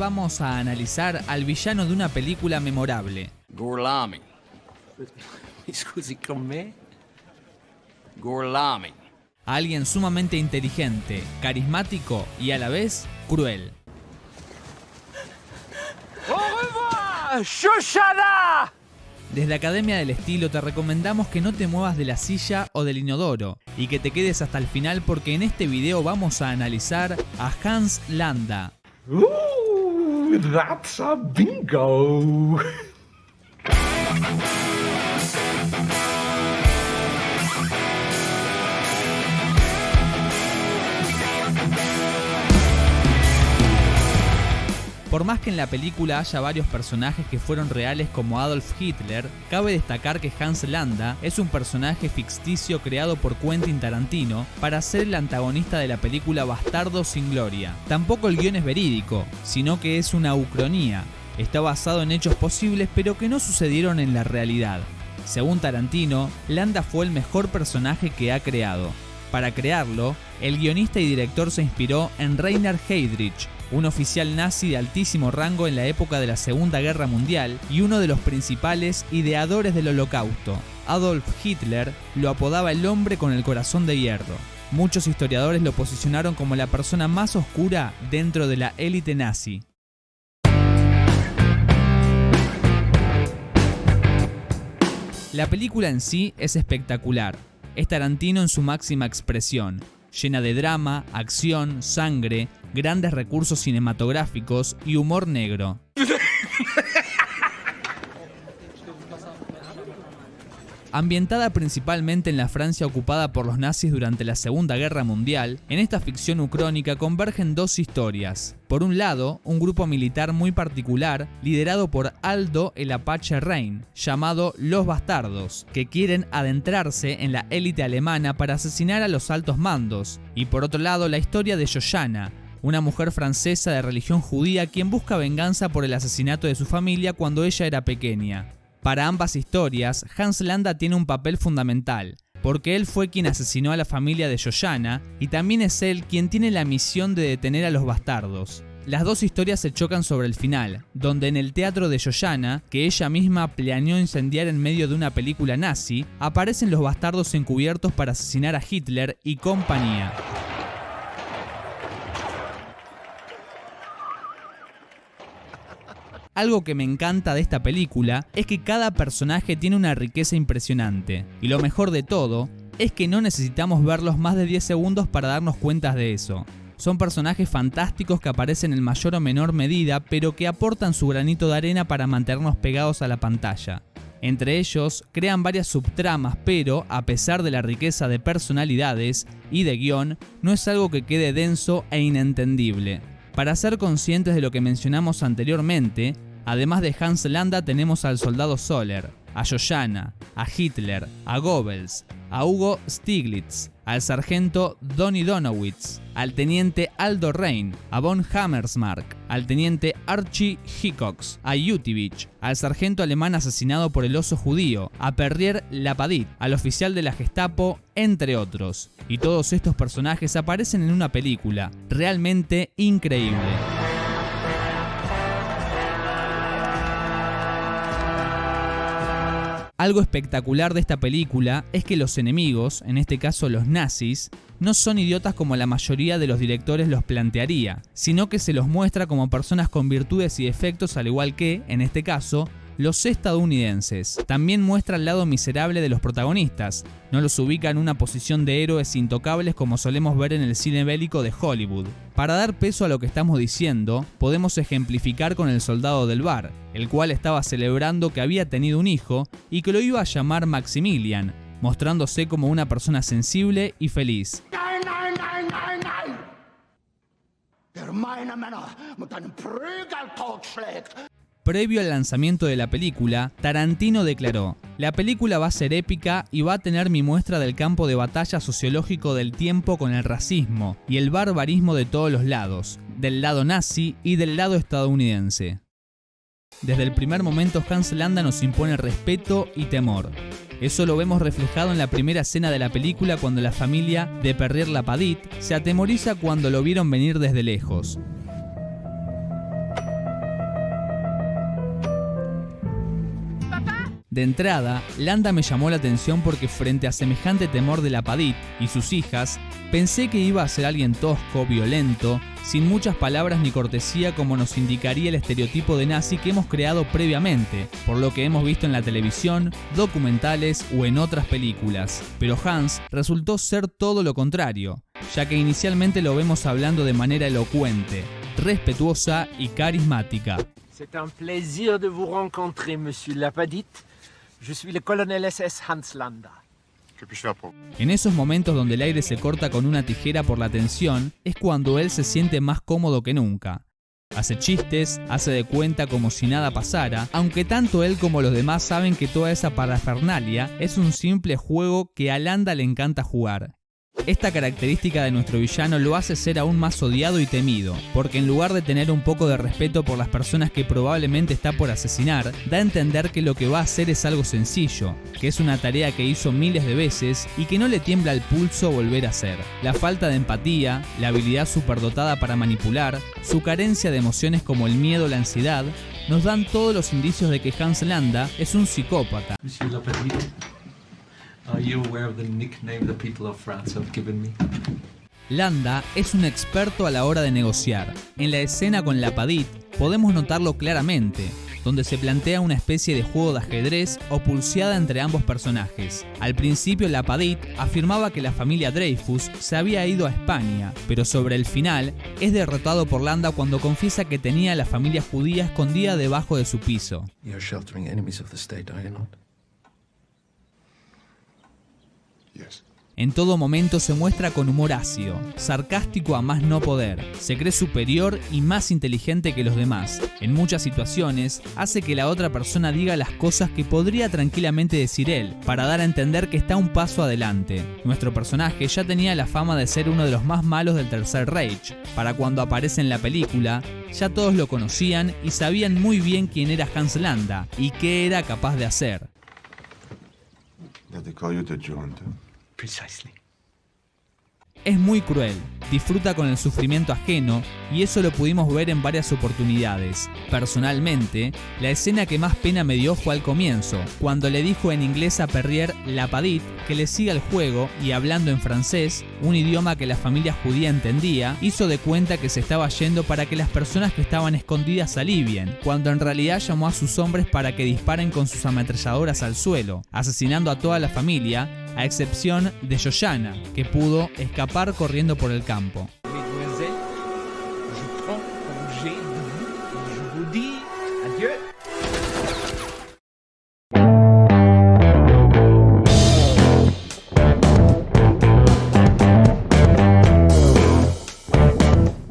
vamos a analizar al villano de una película memorable. Gorlami. Mi scusi, con me? Gorlami. A alguien sumamente inteligente, carismático y a la vez cruel. Au revoir, Shoshana! Desde Academia del Estilo te recomendamos que no te muevas de la silla o del inodoro y que te quedes hasta el final porque en este video vamos a analizar a Hans Landa. Ooh, that's a bingo! Por más que en la película haya varios personajes que fueron reales como Adolf Hitler, cabe destacar que Hans Landa es un personaje ficticio creado por Quentin Tarantino para ser el antagonista de la película Bastardos sin Gloria. Tampoco el guión es verídico, sino que es una ucronía. Está basado en hechos posibles pero que no sucedieron en la realidad. Según Tarantino, Landa fue el mejor personaje que ha creado. Para crearlo, el guionista y director se inspiró en Reinhard Heydrich, un oficial nazi de altísimo rango en la época de la Segunda Guerra Mundial y uno de los principales ideadores del Holocausto. Adolf Hitler lo apodaba el hombre con el corazón de hierro. Muchos historiadores lo posicionaron como la persona más oscura dentro de la élite nazi. La película en sí es espectacular. Es Tarantino en su máxima expresión, llena de drama, acción, sangre, grandes recursos cinematográficos y humor negro. Ambientada principalmente en la Francia ocupada por los nazis durante la Segunda Guerra Mundial, en esta ficción ucrónica convergen dos historias. Por un lado, un grupo militar muy particular, liderado por Aldo el Apache Rein, llamado Los Bastardos, que quieren adentrarse en la élite alemana para asesinar a los altos mandos. Y por otro lado, la historia de Shoshana, una mujer francesa de religión judía quien busca venganza por el asesinato de su familia cuando ella era pequeña. Para ambas historias, Hans Landa tiene un papel fundamental, porque él fue quien asesinó a la familia de Shoshana y también es él quien tiene la misión de detener a los bastardos. Las dos historias se chocan sobre el final, donde en el teatro de Shoshana, que ella misma planeó incendiar en medio de una película nazi, aparecen los bastardos encubiertos para asesinar a Hitler y compañía. Algo que me encanta de esta película es que cada personaje tiene una riqueza impresionante. Y lo mejor de todo es que no necesitamos verlos más de 10 segundos para darnos cuenta de eso. Son personajes fantásticos que aparecen en mayor o menor medida, pero que aportan su granito de arena para mantenernos pegados a la pantalla. Entre ellos, crean varias subtramas, pero, a pesar de la riqueza de personalidades y de guión, no es algo que quede denso e inentendible. Para ser conscientes de lo que mencionamos anteriormente, además de Hans Landa tenemos al soldado Soller, a Shoshana, a Hitler, a Goebbels, a Hugo Stiglitz, al sargento Donny Donowitz, al teniente Aldo Rein, a von Hammersmark, al teniente Archie Hickox, a Yutivich, al sargento alemán asesinado por el oso judío, a Perrier Lapadit, al oficial de la Gestapo, entre otros. Y todos estos personajes aparecen en una película realmente increíble. Algo espectacular de esta película es que los enemigos, en este caso los nazis, no son idiotas como la mayoría de los directores los plantearía, sino que se los muestra como personas con virtudes y defectos al igual que, en este caso, los estadounidenses. También muestra el lado miserable de los protagonistas, no los ubica en una posición de héroes intocables como solemos ver en el cine bélico de Hollywood. Para dar peso a lo que estamos diciendo, podemos ejemplificar con el soldado del bar, el cual estaba celebrando que había tenido un hijo y que lo iba a llamar Maximilian, mostrándose como una persona sensible y feliz. Previo al lanzamiento de la película, Tarantino declaró: "La película va a ser épica y va a tener mi muestra del campo de batalla sociológico del tiempo con el racismo y el barbarismo de todos los lados, del lado nazi y del lado estadounidense". Desde el primer momento Hans Landa nos impone respeto y temor. Eso lo vemos reflejado en la primera escena de la película cuando la familia de Perrier Lapadit se atemoriza cuando lo vieron venir desde lejos. De entrada, Landa me llamó la atención porque frente a semejante temor de Lapadit y sus hijas, pensé que iba a ser alguien tosco, violento, sin muchas palabras ni cortesía como nos indicaría el estereotipo de nazi que hemos creado previamente, por lo que hemos visto en la televisión, documentales o en otras películas. Pero Hans resultó ser todo lo contrario, ya que inicialmente lo vemos hablando de manera elocuente, respetuosa y carismática. C'est un plaisir de vous rencontrer, monsieur Lapadit. Je suis le colonel SS Hans Landa. En esos momentos donde el aire se corta con una tijera por la tensión, es cuando él se siente más cómodo que nunca. Hace chistes, hace de cuenta como si nada pasara, aunque tanto él como los demás saben que toda esa parafernalia es un simple juego que a Landa le encanta jugar. Esta característica de nuestro villano lo hace ser aún más odiado y temido, porque en lugar de tener un poco de respeto por las personas que probablemente está por asesinar, da a entender que lo que va a hacer es algo sencillo, que es una tarea que hizo miles de veces y que no le tiembla el pulso volver a hacer. La falta de empatía, la habilidad superdotada para manipular, su carencia de emociones como el miedo o la ansiedad, nos dan todos los indicios de que Hans Landa es un psicópata. Monsieur Lapadit, are you aware of the nickname the people of France have given me? Landa es un experto a la hora de negociar. En la escena con Lapadit podemos notarlo claramente, donde se plantea una especie de juego de ajedrez o pulseada entre ambos personajes. Al principio Lapadit afirmaba que la familia Dreyfus se había ido a España, pero sobre el final es derrotado por Landa cuando confiesa que tenía a la familia judía escondida debajo de su piso. You're sheltering enemies of the state, are you not? Yes. En todo momento se muestra con humor ácido, sarcástico a más no poder, se cree superior y más inteligente que los demás. En muchas situaciones hace que la otra persona diga las cosas que podría tranquilamente decir él, para dar a entender que está un paso adelante. Nuestro personaje ya tenía la fama de ser uno de los más malos del Tercer Reich. Para cuando aparece en la película, ya todos lo conocían y sabían muy bien quién era Hans Landa y qué era capaz de hacer. Did they call you the Junta? Precisely. Es muy cruel, disfruta con el sufrimiento ajeno y eso lo pudimos ver en varias oportunidades. Personalmente, la escena que más pena me dio fue al comienzo, cuando le dijo en inglés a Perrier Lapadit que le siga el juego y hablando en francés, un idioma que la familia judía entendía, hizo de cuenta que se estaba yendo para que las personas que estaban escondidas se alivien, cuando en realidad llamó a sus hombres para que disparen con sus ametralladoras al suelo, asesinando a toda la familia, a excepción de Johanna, que pudo escapar corriendo por el campo. Mesdemoiselles, je prends congé de vous et je vous dis adieu.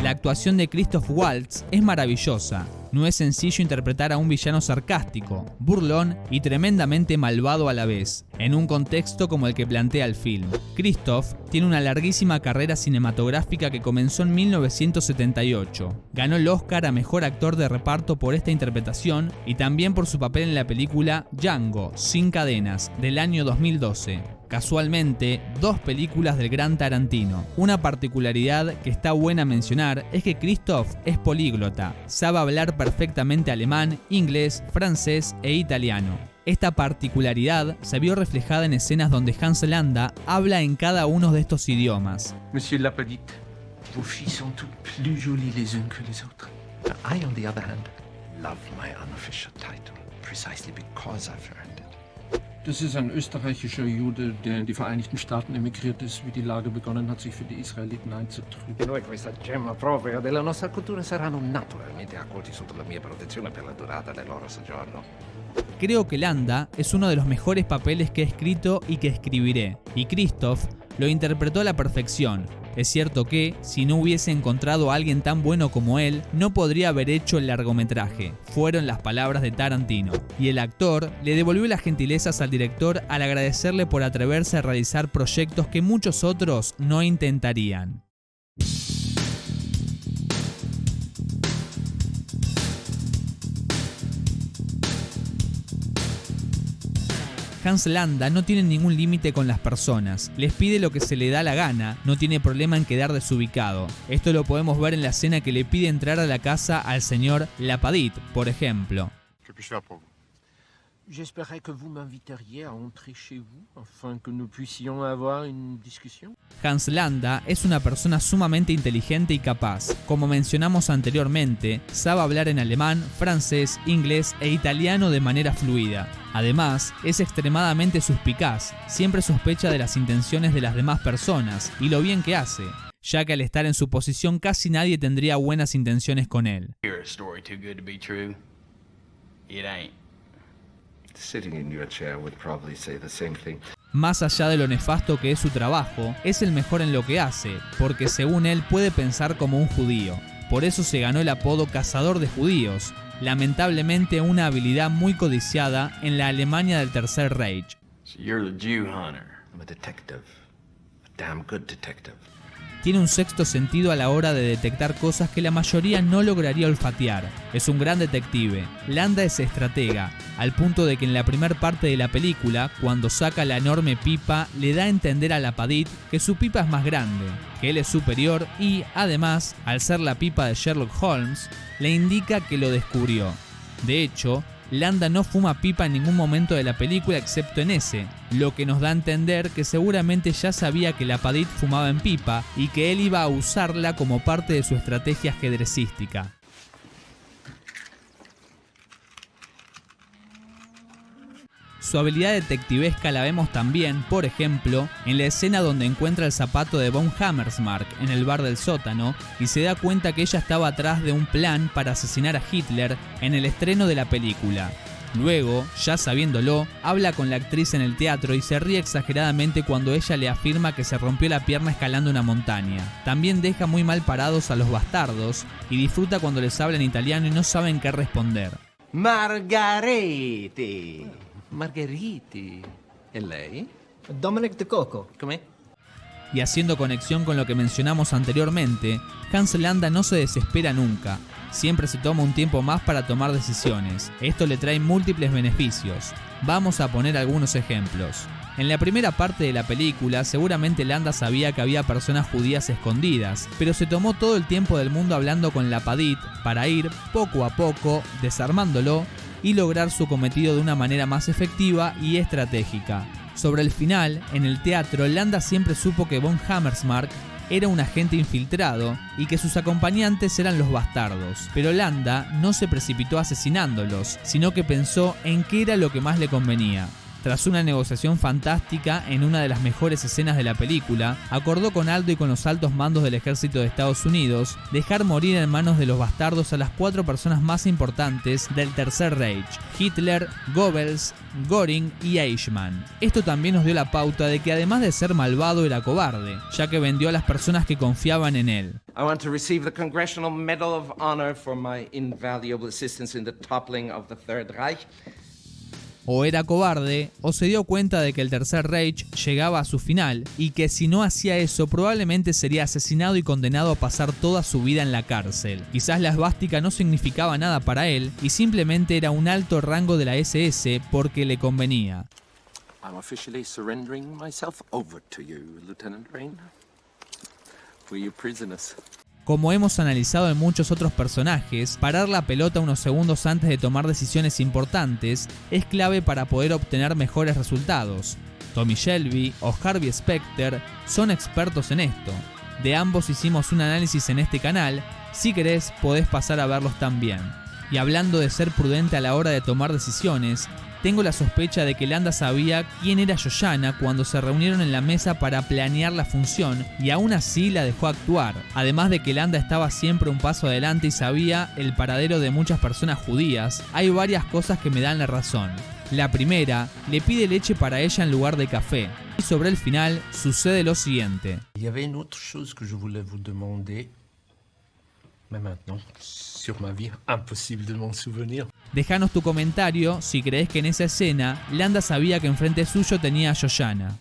La actuación de Christoph Waltz es maravillosa. No es sencillo interpretar a un villano sarcástico, burlón y tremendamente malvado a la vez, en un contexto como el que plantea el film. Christoph tiene una larguísima carrera cinematográfica que comenzó en 1978. Ganó el Oscar a Mejor Actor de Reparto por esta interpretación y también por su papel en la película Django, sin cadenas, del año 2012. Casualmente, dos películas del gran Tarantino. Una particularidad que está buena mencionar es que Christoph es políglota, sabe hablar perfectamente alemán, inglés, francés e italiano. Esta particularidad se vio reflejada en escenas donde Hans Landa habla en cada uno de estos idiomas. Monsieur Lapadit, vos filles sont toutes plus jolies les unes que les autres. I, on the other hand, love my unofficial title, precisely because I've earned it. Das ist ein österreichischer Jude, der in die Vereinigten Staaten emigriert ist, wie die Lage begonnen hat, sich für die Israeliten einzutreten. E noi questa gemma propria della nostra cultura saranno naturalmente accolti sotto la mia protezione per la durata del loro soggiorno. Creo que Landa es uno de los mejores papeles que he escrito y que escribiré, y Christoph lo interpretó a la perfección. Es cierto que, si no hubiese encontrado a alguien tan bueno como él, no podría haber hecho el largometraje. Fueron las palabras de Tarantino. Y el actor le devolvió las gentilezas al director al agradecerle por atreverse a realizar proyectos que muchos otros no intentarían. Hans Landa no tiene ningún límite con las personas, les pide lo que se le da la gana, no tiene problema en quedar desubicado. Esto lo podemos ver en la escena que le pide entrar a la casa al señor Lapadit, por ejemplo. J'espérais que vous m'inviteriez à entrer chez vous afin que nous puissions avoir une discussion. Hans Landa es una persona sumamente inteligente y capaz. Como mencionamos anteriormente, sabe hablar en alemán, francés, inglés e italiano de manera fluida. Además, es extremadamente suspicaz, siempre sospecha de las intenciones de las demás personas y lo bien que hace, ya que al estar en su posición casi nadie tendría buenas intenciones con él. Hear a story too good to be true? It ain't. Sitting in your chair would probably say the same thing. Más allá de lo nefasto que es su trabajo, es el mejor en lo que hace, porque según él puede pensar como un judío. Por eso se ganó el apodo cazador de judíos, lamentablemente una habilidad muy codiciada en la Alemania del Tercer Reich. So you're the Jew hunter. I'm a detective. A damn good detective. Tiene un sexto sentido a la hora de detectar cosas que la mayoría no lograría olfatear. Es un gran detective. Landa es estratega, al punto de que en la primera parte de la película, cuando saca la enorme pipa, le da a entender a Lapadit que su pipa es más grande, que él es superior y, además, al ser la pipa de Sherlock Holmes, le indica que lo descubrió. De hecho, Landa no fuma pipa en ningún momento de la película excepto en ese, lo que nos da a entender que seguramente ya sabía que Lapadit fumaba en pipa y que él iba a usarla como parte de su estrategia ajedrecística. Su habilidad detectivesca la vemos también, por ejemplo, en la escena donde encuentra el zapato de von Hammersmark en el bar del sótano y se da cuenta que ella estaba atrás de un plan para asesinar a Hitler en el estreno de la película. Luego, ya sabiéndolo, habla con la actriz en el teatro y se ríe exageradamente cuando ella le afirma que se rompió la pierna escalando una montaña. También deja muy mal parados a los bastardos y disfruta cuando les habla en italiano y no saben qué responder. Margarete. Margheriti. E lei? Dominic De Coco. Com'è? Y haciendo conexión con lo que mencionamos anteriormente, Hans Landa no se desespera nunca. Siempre se toma un tiempo más para tomar decisiones. Esto le trae múltiples beneficios. Vamos a poner algunos ejemplos. En la primera parte de la película, seguramente Landa sabía que había personas judías escondidas, pero se tomó todo el tiempo del mundo hablando con Lapadit para ir, poco a poco, desarmándolo y lograr su cometido de una manera más efectiva y estratégica. Sobre el final, en el teatro, Landa siempre supo que von Hammersmark era un agente infiltrado y que sus acompañantes eran los bastardos, pero Landa no se precipitó asesinándolos, sino que pensó en qué era lo que más le convenía. Tras una negociación fantástica en una de las mejores escenas de la película, acordó con Aldo y con los altos mandos del ejército de Estados Unidos dejar morir en manos de los bastardos a las 4 personas más importantes del Tercer Reich: Hitler, Goebbels, Göring y Eichmann. Esto también nos dio la pauta de que además de ser malvado era cobarde, ya que vendió a las personas que confiaban en él. I want to receive the Congressional Medal of Honor for my invaluable assistance in the toppling of the Third Reich. O era cobarde, o se dio cuenta de que el Tercer Reich llegaba a su final y que si no hacía eso probablemente sería asesinado y condenado a pasar toda su vida en la cárcel. Quizás la esvástica no significaba nada para él y simplemente era un alto rango de la SS porque le convenía. I'm officially surrendering myself over to you, Lieutenant Rain. For you prisoners. Como hemos analizado en muchos otros personajes, parar la pelota unos segundos antes de tomar decisiones importantes es clave para poder obtener mejores resultados. Tommy Shelby o Harvey Specter son expertos en esto. De ambos hicimos un análisis en este canal, si querés podés pasar a verlos también. Y hablando de ser prudente a la hora de tomar decisiones, tengo la sospecha de que Landa sabía quién era Shoshana cuando se reunieron en la mesa para planear la función y aún así la dejó actuar. Además de que Landa estaba siempre un paso adelante y sabía el paradero de muchas personas judías, hay varias cosas que me dan la razón. La primera, le pide leche para ella en lugar de café. Y sobre el final sucede lo siguiente. Il y avait une autre chose que je voulais vous demander. Mais maintenant, sur ma vie, impossible de m'en souvenir. Déjanos tu comentario si crees que en esa escena Landa sabía que enfrente suyo tenía a Shoshana.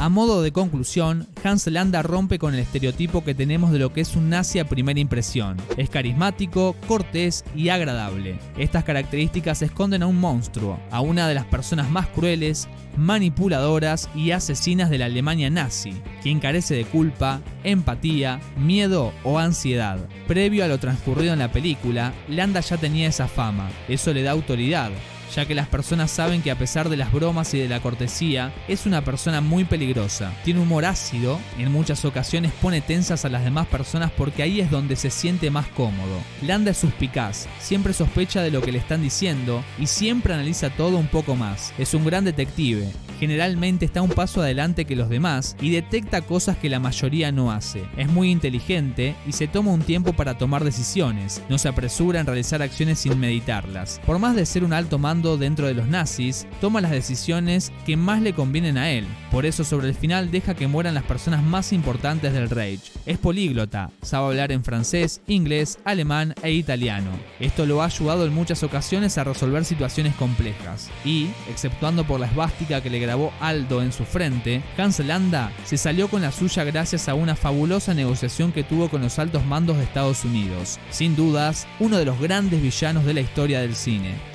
A modo de conclusión, Hans Landa rompe con el estereotipo que tenemos de lo que es un nazi a primera impresión. Es carismático, cortés y agradable. Estas características esconden a un monstruo, a una de las personas más crueles, manipuladoras y asesinas de la Alemania nazi, quien carece de culpa, empatía, miedo o ansiedad. Previo a lo transcurrido en la película, Landa ya tenía esa fama. Eso le da autoridad, ya que las personas saben que a pesar de las bromas y de la cortesía, es una persona muy peligrosa. Tiene humor ácido, en muchas ocasiones pone tensas a las demás personas porque ahí es donde se siente más cómodo. Landa es suspicaz, siempre sospecha de lo que le están diciendo y siempre analiza todo un poco más. Es un gran detective, generalmente está un paso adelante que los demás y detecta cosas que la mayoría no hace. Es muy inteligente y se toma un tiempo para tomar decisiones, no se apresura en realizar acciones sin meditarlas. Por más de ser un alto mando dentro de los nazis, toma las decisiones que más le convienen a él. Por eso sobre el final deja que mueran las personas más importantes del Reich. Es políglota, sabe hablar en francés, inglés, alemán e italiano. Esto lo ha ayudado en muchas ocasiones a resolver situaciones complejas. Y, exceptuando por la esvástica que le grabó Aldo en su frente, Hans Landa se salió con la suya gracias a una fabulosa negociación que tuvo con los altos mandos de Estados Unidos. Sin dudas, uno de los grandes villanos de la historia del cine.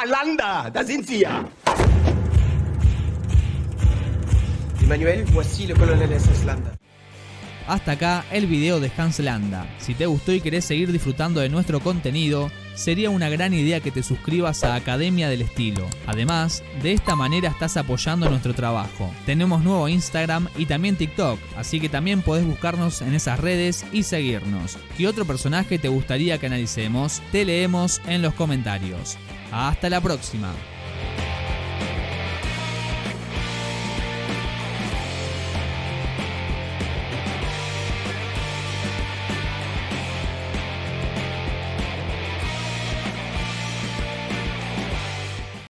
Landa, da sind Sie ja. Emmanuel, voici le colonel SS Landa. Hasta acá el video de Hans Landa. Si te gustó y querés seguir disfrutando de nuestro contenido, sería una gran idea que te suscribas a Academia del Estilo. Además, de esta manera estás apoyando nuestro trabajo. Tenemos nuevo Instagram y también TikTok, así que también podés buscarnos en esas redes y seguirnos. ¿Qué otro personaje te gustaría que analicemos? Te leemos en los comentarios. Hasta la próxima.